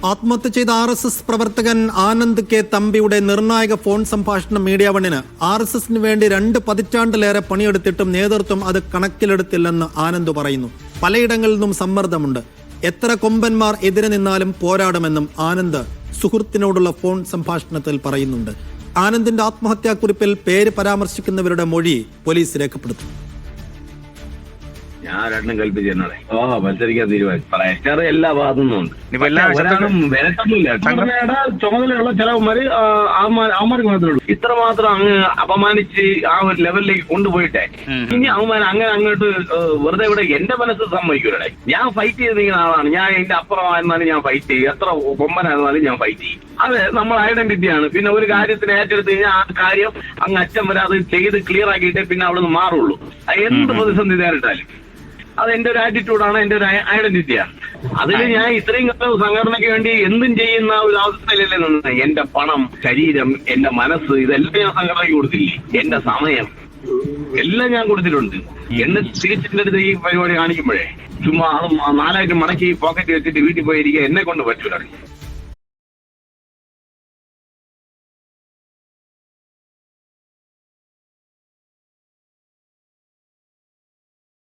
ആത്മഹത്യ ചെയ്ത RSS പ്രവർത്തകൻ ആനന്ദ് കെ തമ്പിയുടെ നിർണായക ഫോൺ സംഭാഷണം മീഡിയ വണ്ണിന് RSSന് വേണ്ടി 2 പതിറ്റാണ്ടിലേറെ പണിയെടുത്തിട്ടും നേതൃത്വം അത് കണക്കിലെടുത്തില്ലെന്ന് ആനന്ദ് പറയുന്നു. പലയിടങ്ങളിൽ നിന്നും സമ്മർദ്ദമുണ്ട്. എത്ര കൊമ്പന്മാർ എതിരെ നിന്നാലും പോരാടുമെന്നും ആനന്ദ് സുഹൃത്തിനോടുള്ള ഫോൺ സംഭാഷണത്തിൽ പറയുന്നുണ്ട്. ആനന്ദിന്റെ ആത്മഹത്യാക്കുറിപ്പിൽ പേര് പരാമർശിക്കുന്നവരുടെ മൊഴി പോലീസ് രേഖപ്പെടുത്തും. ഞാൻ രണ്ടും കൽപ്പിച്ചു എന്നോടെ മത്സരിക്കാൻ തീരുമാനിച്ചു. എല്ലാ ഭാഗത്തുനിന്നുണ്ട്. സംഘടനയുടെ ചുമതലയുള്ള ചിലവന്മാര് അവന്മാർക്ക് മാത്രമേ ഉള്ളൂ. ഇത്രമാത്രം അങ്ങ് അപമാനിച്ച് ആ ഒരു ലെവലിലേക്ക് കൊണ്ടുപോയിട്ടെ ഇനി അവന്മാർ അങ്ങനെ അങ്ങോട്ട് വെറുതെ ഇവിടെ എന്റെ മനസ്സ് സമ്മതിക്കൂടെ. ഞാൻ ഫൈറ്റ് ചെയ്ത് നിൽക്കുന്ന ആളാണ്. ഞാൻ എന്റെ അപ്പുറമായിരുന്നാലും ഞാൻ ഫൈറ്റ് ചെയ്യും. എത്ര കൊമ്പനായിരുന്നാലും ഞാൻ ഫൈറ്റ് ചെയ്യും. അത് നമ്മളെ ഐഡന്റിറ്റിയാണ്. പിന്നെ ഒരു കാര്യത്തിന് ഏറ്റെടുത്ത് കഴിഞ്ഞാൽ ആ കാര്യം അങ്ങ് അച്ഛൻ വരെ അത് ചെയ്ത് ക്ലിയർ ആക്കിയിട്ടേ പിന്നെ അവിടെ നിന്ന് മാറുള്ളൂ. എന്ത് പ്രതിസന്ധി നേരിട്ടാലും അത് എന്റെ ഒരു ആറ്റിറ്റ്യൂഡാണ്, എന്റെ ഒരു ഐഡന്റിറ്റിയാണ്. അതിൽ ഞാൻ ഇത്രയും കാലം സംഘടനയ്ക്ക് വേണ്ടി എന്തും ചെയ്യുന്ന ഒരു അവസ്ഥയിലല്ലേ നിന്ന് എന്റെ പണം, ശരീരം, എന്റെ മനസ്സ് ഇതെല്ലാം ഞാൻ സംഘടനയ്ക്ക് കൊടുത്തില്ലേ. എന്റെ സമയം എല്ലാം ഞാൻ കൊടുത്തിട്ടുണ്ട്. എന്നെ തിരിച്ചിന്റെ അടുത്ത് ഈ പരിപാടി കാണിക്കുമ്പോഴേ ചുമ്മാ അത് 4 മടക്കി പോക്കറ്റ് വെച്ചിട്ട് വീട്ടിൽ പോയിരിക്കുക എന്നെ കൊണ്ട് പറ്റൂല.